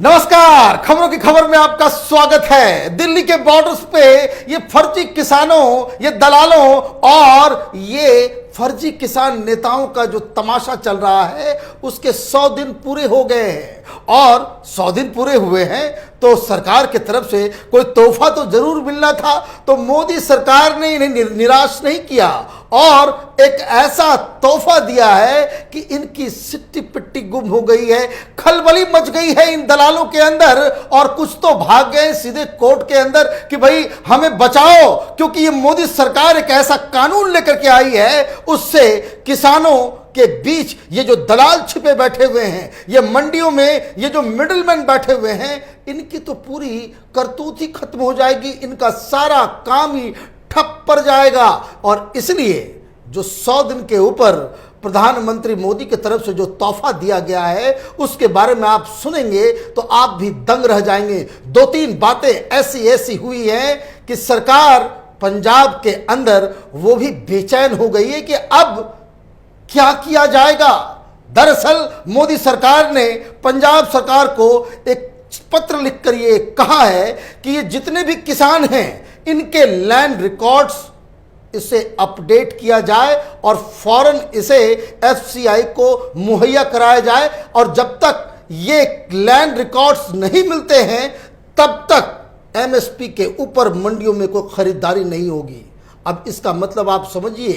नमस्कार, खबरों की खबर में आपका स्वागत है। दिल्ली के बॉर्डर्स पे ये फर्जी किसानों, ये दलालों और ये फर्जी किसान नेताओं का जो तमाशा चल रहा है उसके 100 दिन पूरे हो गए हैं और 100 दिन पूरे हुए हैं तो सरकार की तरफ से कोई तोहफा तो जरूर मिलना था। तो मोदी सरकार ने इन्हें निराश नहीं किया और एक ऐसा तोहफा दिया है कि इनकी सिट्टी पिट्टी गुम हो गई है, खलबली मच गई है इन दलालों के अंदर और कुछ तो भाग गए सीधे कोर्ट के अंदर कि भाई हमें बचाओ, क्योंकि ये मोदी सरकार एक ऐसा कानून लेकर के आई है उससे किसानों के बीच ये जो दलाल छिपे बैठे हुए हैं, ये मंडियों में ये जो मिडिलमैन बैठे हुए हैं, इनकी तो पूरी करतूत ही खत्म हो जाएगी, इनका सारा काम ही ठप पड़ जाएगा। और इसलिए जो 100 दिन के ऊपर प्रधानमंत्री मोदी की तरफ से जो तोहफा दिया गया है उसके बारे में आप सुनेंगे तो आप भी दंग रह जाएंगे। 2-3 बातें ऐसी हुई हैं कि सरकार पंजाब के अंदर वो भी बेचैन हो गई है कि अब क्या किया जाएगा। दरअसल मोदी सरकार ने पंजाब सरकार को एक पत्र लिखकर ये कहा है कि ये जितने भी किसान हैं इनके लैंड रिकॉर्ड्स इसे अपडेट किया जाए और फौरन इसे एफसीआई को मुहैया कराया जाए और जब तक ये लैंड रिकॉर्ड्स नहीं मिलते हैं तब तक एमएसपी के ऊपर मंडियों में कोई खरीदारी नहीं होगी। अब इसका मतलब आप समझिए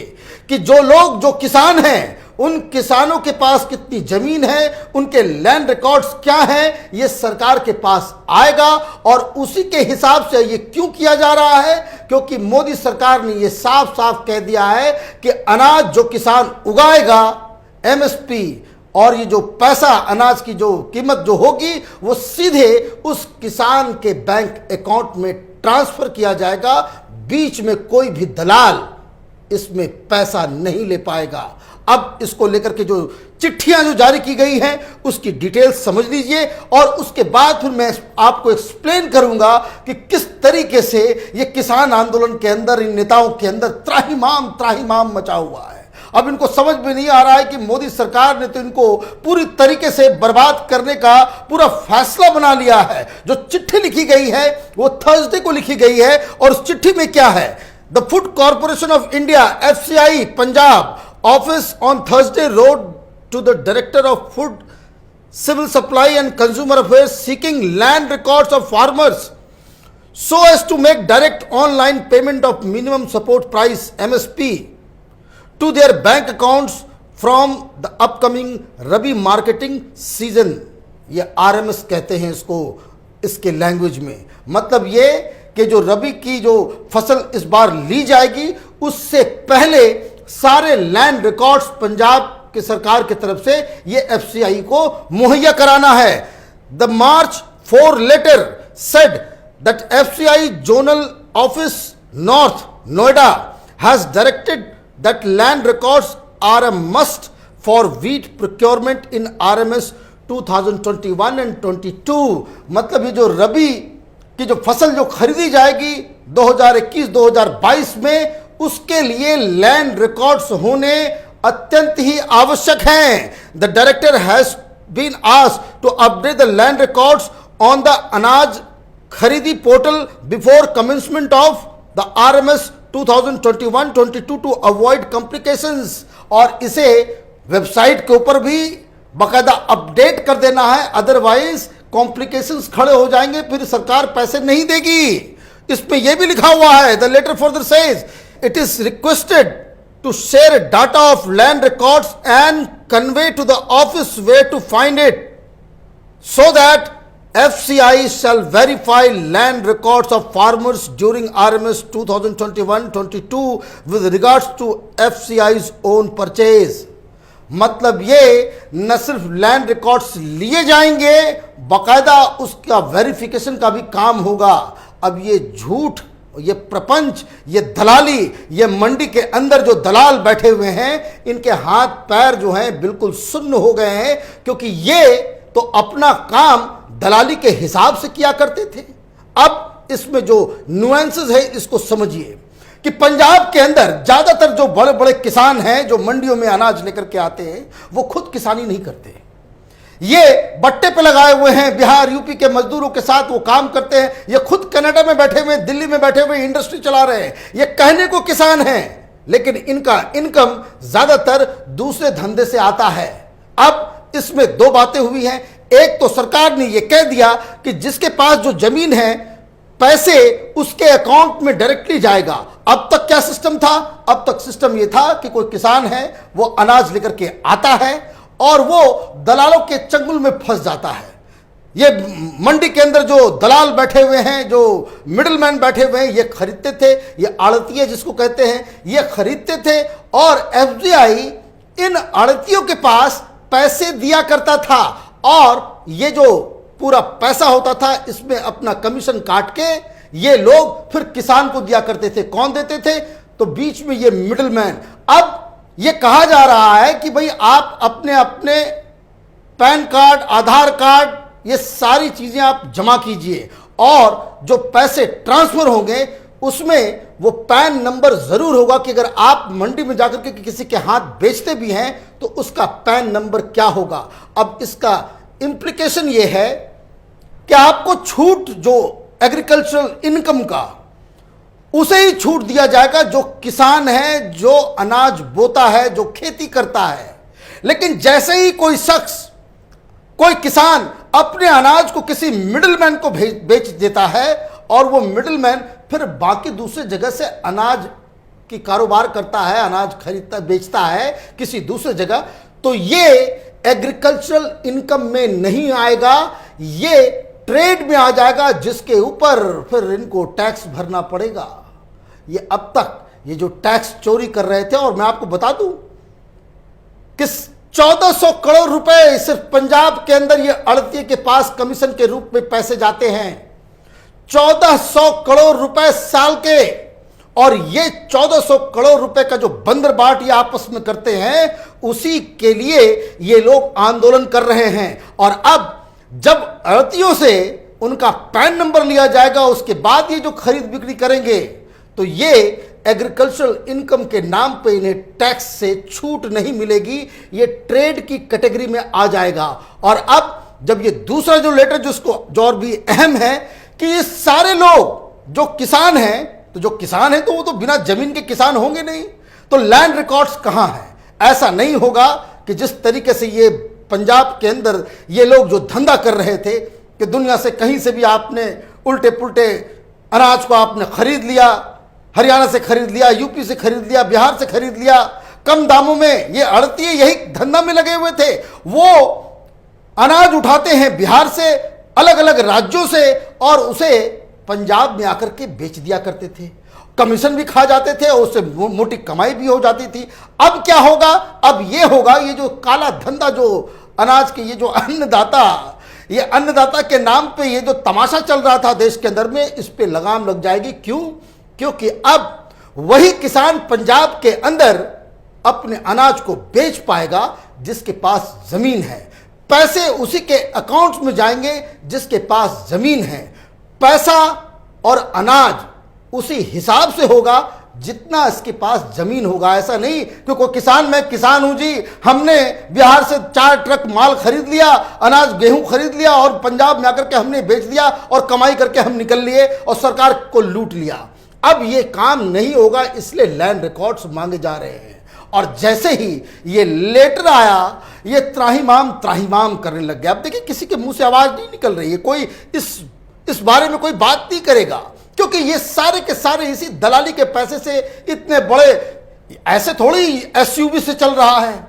कि जो लोग, जो किसान हैं, उन किसानों के पास कितनी जमीन है, उनके लैंड रिकॉर्ड्स क्या हैं, ये सरकार के पास आएगा और उसी के हिसाब से ये क्यों किया जा रहा है, क्योंकि मोदी सरकार ने ये साफ साफ कह दिया है कि अनाज जो किसान उगाएगा, एमएसपी और ये जो पैसा अनाज की जो कीमत जो होगी वो सीधे उस किसान के बैंक अकाउंट में ट्रांसफर किया जाएगा। बीच में कोई भी दलाल इसमें पैसा नहीं ले पाएगा। अब इसको लेकर के जो चिट्ठियां जो जारी की गई हैं उसकी डिटेल्स समझ लीजिए और उसके बाद फिर मैं आपको एक्सप्लेन करूंगा कि किस तरीके से ये किसान आंदोलन के अंदर, इन नेताओं के अंदर त्राहिमाम मचा हुआ है। अब इनको समझ में नहीं आ रहा है कि मोदी सरकार ने तो इनको पूरी तरीके से बर्बाद करने का पूरा फैसला बना लिया है। जो चिट्ठी लिखी गई है वो थर्सडे को लिखी गई है और उस चिट्ठी में क्या है? The Food Corporation of India FCI Punjab office on Thursday wrote to the director of food civil supply and consumer affairs seeking land records of farmers so as to make direct online payment of minimum support price MSP to their bank accounts from the upcoming Rabi marketing season। ये RMS कहते हैं इसको, इसके language में मतलब ये कि जो रबी की जो फसल इस बार ली जाएगी उससे पहले सारे लैंड रिकॉर्ड्स पंजाब की सरकार की तरफ से ये एफसीआई को मुहैया कराना है। The March 4 letter said that FCI Zonal Office North Noida has directed that land records are a must for wheat procurement in RMS 2021 and 22। मतलब ये जो रबी की जो फसल जो खरीदी जाएगी 2021-2022 में उसके लिए लैंड रिकॉर्ड्स होने अत्यंत ही आवश्यक हैं। The director has been asked to update the land records on the अनाज खरीदी portal before commencement of the RMS 2021-22 to avoid complications. और इसे वेबसाइट के ऊपर भी बाकायदा अपडेट कर देना है, अदरवाइज कॉम्प्लिकेशंस खड़े हो जाएंगे, फिर सरकार पैसे नहीं देगी। इसमें यह भी लिखा हुआ है, the letter further says it is requested to share data of land records and convey to the office where to find it so that FCI shall verify land records of farmers during RMS 2021-22 with regards to FCI's own purchase। मतलब ये न सिर्फ land records लिए जाएंगे, बाकायदा उसका verification का भी काम होगा। अब ये झूठ, ये प्रपंच, ये दलाली, ये मंडी के अंदर जो दलाल बैठे हुए हैं इनके हाथ पैर जो हैं बिल्कुल सुन्न हो गए हैं, क्योंकि ये तो अपना काम दलाली के हिसाब से किया करते थे। अब इसमें जो नुएंसेस है इसको समझिए कि पंजाब के अंदर ज्यादातर जो बड़े बड़े किसान हैं जो मंडियों में अनाज लेकर के आते हैं वो खुद किसानी नहीं करते। ये बट्टे पे लगाए हुए हैं, बिहार यूपी के मजदूरों के साथ वो काम करते हैं, ये खुद कनाडा में बैठे हुए, दिल्ली में बैठे हुए इंडस्ट्री चला रहे हैं, ये कहने को किसान हैं, लेकिन इनका इनकम ज्यादातर दूसरे धंधे से आता है। अब इसमें दो बातें हुई हैं। एक तो सरकार ने यह कह दिया कि जिसके पास जो जमीन है, पैसे उसके अकाउंट में डायरेक्टली जाएगा। अब तक क्या सिस्टम था? अब तक सिस्टम यह था कि कोई किसान है, वो अनाज लेकर के आता है और वो दलालों के चंगुल में फंस जाता है। ये मंडी के अंदर जो दलाल बैठे हुए हैं, जो मिडिलमैन बैठे हुए हैं, ये खरीदते थे, ये आड़तिये जिसको कहते हैं, ये खरीदते थे और एफसीआई इन आड़तियों के पास पैसे दिया करता था और ये जो पूरा पैसा होता था, इसमें अपना कमीशन काट के ये लोग फिर किसान को दिया करते थे। कौन देते थे? तो बीच में ये मिडिलमैन। अब ये कहा जा रहा है कि भाई आप अपने अपने पैन कार्ड, आधार कार्ड, ये सारी चीजें आप जमा कीजिए और जो पैसे ट्रांसफर होंगे उसमें वो पैन नंबर जरूर होगा कि अगर आप मंडी में जाकर के किसी के हाथ बेचते भी हैं तो उसका पैन नंबर क्या होगा। अब इसका इंप्लीकेशन ये है कि आपको छूट जो एग्रीकल्चरल इनकम का, उसे ही छूट दिया जाएगा जो किसान है, जो अनाज बोता है, जो खेती करता है। लेकिन जैसे ही कोई शख्स, कोई किसान अपने अनाज को किसी मिडिलमैन को बेच देता है और वो मिडिलमैन फिर बाकी दूसरे जगह से अनाज की कारोबार करता है, अनाज खरीदता बेचता है किसी दूसरे जगह, तो ये एग्रीकल्चरल इनकम में नहीं आएगा, ये ट्रेड में आ जाएगा, जिसके ऊपर फिर इनको टैक्स भरना पड़ेगा। ये अब तक ये जो टैक्स चोरी कर रहे थे, और मैं आपको बता दूं कि 1400 करोड़ रुपए सिर्फ पंजाब के अंदर ये आड़तिये के पास कमीशन के रूप में पैसे जाते हैं। 1400 करोड़ रुपए साल के, और ये 1400 करोड़ रुपए का जो बंदरबाट ये आपस में करते हैं, उसी के लिए ये लोग आंदोलन कर रहे हैं। और अब जब आड़तियों से उनका पैन नंबर लिया जाएगा, उसके बाद ये जो खरीद बिक्री करेंगे, तो ये एग्रीकल्चरल इनकम के नाम पे इन्हें टैक्स से छूट नहीं मिलेगी, ये ट्रेड की कैटेगरी में आ जाएगा। और अब जब ये दूसरा जो लेटर जिसको जो और भी अहम है कि ये सारे लोग जो किसान हैं, तो जो किसान हैं तो वो तो बिना जमीन के किसान होंगे नहीं, तो लैंड रिकॉर्ड्स कहां हैं? ऐसा नहीं होगा कि जिस तरीके से ये पंजाब के अंदर ये लोग जो धंधा कर रहे थे कि दुनिया से कहीं से भी आपने उल्टे पुल्टे अनाज को आपने खरीद लिया, हरियाणा से खरीद लिया, यूपी से खरीद लिया, बिहार से खरीद लिया, कम दामों में। ये आड़तिये यही धंधा में लगे हुए थे, वो अनाज उठाते हैं बिहार से, अलग अलग राज्यों से, और उसे पंजाब में आकर के बेच दिया करते थे, कमीशन भी खा जाते थे और उससे मोटी कमाई भी हो जाती थी। अब क्या होगा? अब ये होगा, ये जो काला धंधा जो अनाज के, ये जो अन्नदाता, ये अन्नदाता के नाम पे ये जो तमाशा चल रहा था देश के अंदर में, इस पे लगाम लग जाएगी। क्यों? क्योंकि अब वही किसान पंजाब के अंदर अपने अनाज को बेच पाएगा जिसके पास जमीन है, पैसे उसी के अकाउंट्स में जाएंगे जिसके पास जमीन है, पैसा और अनाज उसी हिसाब से होगा जितना इसके पास जमीन होगा। ऐसा नहीं कि कोई किसान, मैं किसान हूं जी, हमने बिहार से 4 ट्रक माल खरीद लिया, अनाज गेहूं खरीद लिया और पंजाब में आकर के हमने बेच दिया और कमाई करके हम निकल लिए और सरकार को लूट लिया। अब ये काम नहीं होगा, इसलिए लैंड रिकॉर्ड्स मांगे जा रहे हैं। और जैसे ही ये लेटर आया, ये त्राहिमाम करने लग गया। अब देखिए, किसी के मुंह से आवाज नहीं निकल रही है, कोई इस बारे में कोई बात नहीं करेगा, क्योंकि ये सारे के सारे इसी दलाली के पैसे से इतने बड़े, ऐसे थोड़ी एसयूवी से चल रहा है,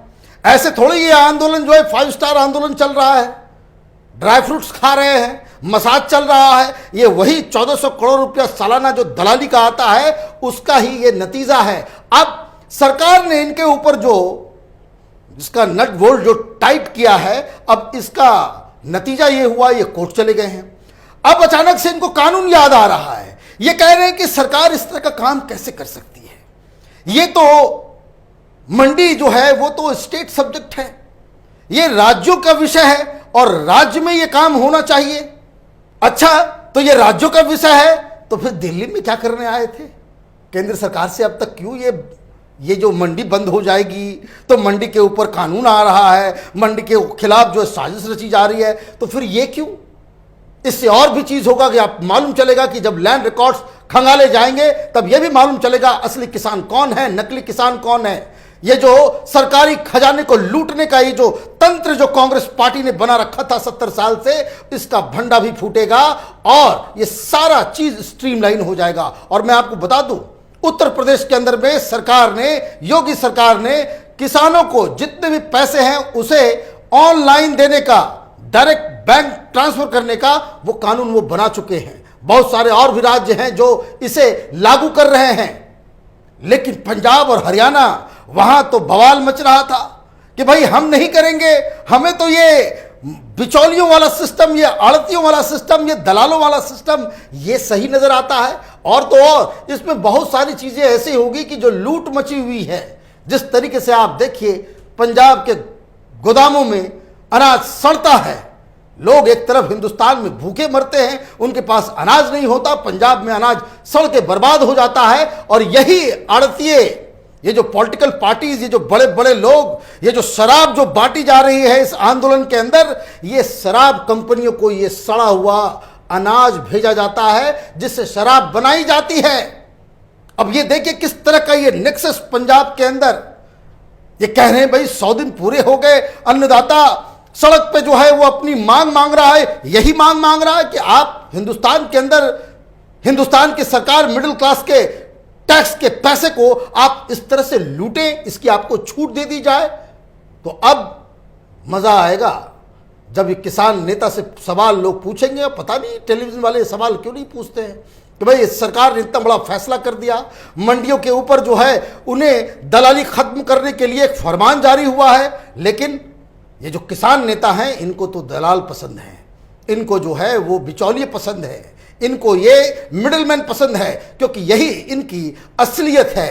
ऐसे थोड़ी ये आंदोलन जो है 5 स्टार आंदोलन चल रहा है, ड्राई फ्रूट्स खा रहे हैं, मसाज चल रहा है। ये वही 1400 करोड़ रुपया सालाना जो दलाली का आता है, उसका ही ये नतीजा है। अब सरकार ने इनके ऊपर जो जिसका नट बोल्ट जो टाइट किया है, अब इसका नतीजा ये हुआ, ये कोर्ट चले गए हैं। अब अचानक से इनको कानून याद आ रहा है, ये कह रहे हैं कि सरकार इस तरह का काम कैसे कर सकती है, ये तो मंडी जो है वो तो स्टेट सब्जेक्ट है, ये राज्यों का विषय है और राज्य में ये काम होना चाहिए। अच्छा, तो ये राज्यों का विषय है, तो फिर दिल्ली में क्या करने आए थे? केंद्र सरकार से अब तक क्यों ये जो मंडी बंद हो जाएगी तो मंडी के ऊपर कानून आ रहा है, मंडी के खिलाफ जो साजिश रची जा रही है, तो फिर ये क्यों? इससे और भी चीज होगा कि आप मालूम चलेगा कि जब लैंड रिकॉर्ड्स खंगाले जाएंगे तब यह भी मालूम चलेगा असली किसान कौन है, नकली किसान कौन है। ये जो सरकारी खजाने को लूटने का ये जो तंत्र जो कांग्रेस पार्टी ने बना रखा था 70 साल से, इसका भंडा भी फूटेगा और ये सारा चीज स्ट्रीमलाइन हो जाएगा। और मैं आपको बता दूं, उत्तर प्रदेश के अंदर में सरकार ने, योगी सरकार ने किसानों को जितने भी पैसे हैं उसे ऑनलाइन देने का, डायरेक्ट बैंक ट्रांसफर करने का वो कानून वो बना चुके हैं। बहुत सारे और भी राज्य हैं जो इसे लागू कर रहे हैं, लेकिन पंजाब और हरियाणा वहां तो बवाल मच रहा था कि भाई हम नहीं करेंगे, हमें तो ये बिचौलियों वाला सिस्टम, ये आड़तियों वाला सिस्टम, ये दलालों वाला सिस्टम ये सही नजर आता है। और तो और इसमें बहुत सारी चीजें ऐसी होगी कि जो लूट मची हुई है। जिस तरीके से आप देखिए पंजाब के गोदामों में अनाज सड़ता है, लोग एक तरफ हिंदुस्तान में भूखे मरते हैं, उनके पास अनाज नहीं होता, पंजाब में अनाज सड़ के बर्बाद हो जाता है। और यही आड़तिए, ये जो पॉलिटिकल पार्टीज, ये जो बड़े बड़े लोग, ये जो शराब जो बांटी जा रही है इस आंदोलन के अंदर, ये शराब कंपनियों को ये सड़ा हुआ अनाज भेजा जाता है जिससे शराब बनाई जाती है। अब ये देखिए किस तरह का ये नेक्सस पंजाब के अंदर, ये कह रहे हैं भाई 100 दिन पूरे हो गए, अन्नदाता सड़क पे जो है वो अपनी मांग मांग रहा है। यही मांग रहा है कि आप हिंदुस्तान के अंदर, हिंदुस्तान की सरकार मिडिल क्लास के टैक्स के पैसे को आप इस तरह से लूटें, इसकी आपको छूट दे दी जाए। तो अब मजा आएगा जब ये किसान नेता से सवाल लोग पूछेंगे। पता नहीं टेलीविजन वाले सवाल क्यों नहीं पूछते हैं कि भाई सरकार ने इतना बड़ा फैसला कर दिया, मंडियों के ऊपर जो है उन्हें दलाली खत्म करने के लिए एक फरमान जारी हुआ है, लेकिन ये जो किसान नेता हैं इनको तो दलाल पसंद है, इनको जो है वो बिचौलिए पसंद है, इनको ये मिडिलमैन पसंद है, क्योंकि यही इनकी असलियत है।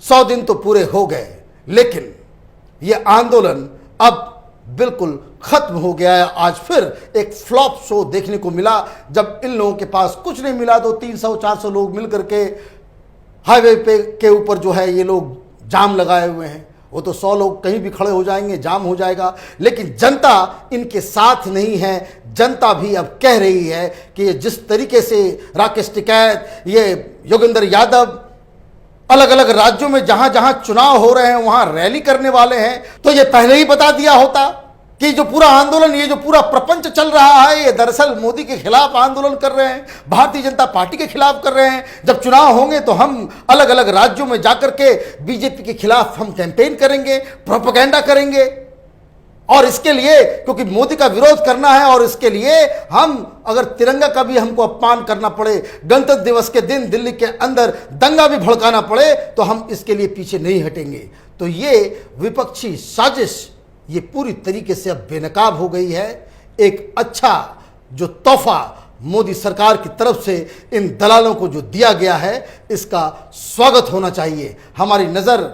100 दिन तो पूरे हो गए, लेकिन ये आंदोलन अब बिल्कुल खत्म हो गया है। आज फिर एक फ्लॉप शो देखने को मिला, जब इन लोगों के पास कुछ नहीं मिला तो 300-400 लोग मिलकर के हाईवे पे के ऊपर जो है ये लोग जाम लगाए हुए हैं। वो तो 100 लोग कहीं भी खड़े हो जाएंगे, जाम हो जाएगा, लेकिन जनता इनके साथ नहीं है। जनता भी अब कह रही है कि जिस तरीके से राकेश टिकैत, ये योगेंद्र यादव अलग अलग राज्यों में जहां जहां चुनाव हो रहे हैं वहां रैली करने वाले हैं, तो ये पहले ही बता दिया होता कि जो पूरा आंदोलन, ये जो पूरा प्रपंच चल रहा है, ये दरअसल मोदी के खिलाफ आंदोलन कर रहे हैं, भारतीय जनता पार्टी के खिलाफ कर रहे हैं। जब चुनाव होंगे तो हम अलग अलग राज्यों में जाकर के बीजेपी के खिलाफ हम कैंपेन करेंगे, प्रोपेगेंडा करेंगे। और इसके लिए, क्योंकि मोदी का विरोध करना है, और इसके लिए हम अगर तिरंगा का भी हमको अपमान करना पड़े, गणतंत्र दिवस के दिन दिल्ली के अंदर दंगा भी भड़काना पड़े, तो हम इसके लिए पीछे नहीं हटेंगे। तो ये विपक्षी साजिश ये पूरी तरीके से अब बेनकाब हो गई है। एक अच्छा जो तोहफा मोदी सरकार की तरफ से इन दलालों को जो दिया गया है, इसका स्वागत होना चाहिए। हमारी नज़र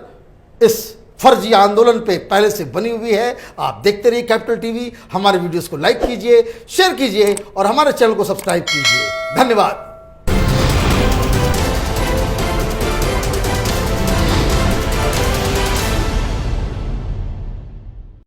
इस फर्जी आंदोलन पे पहले से बनी हुई है। आप देखते रहिए कैपिटल टीवी, हमारे वीडियोस को लाइक कीजिए, शेयर कीजिए और हमारे चैनल को सब्सक्राइब कीजिए। धन्यवाद।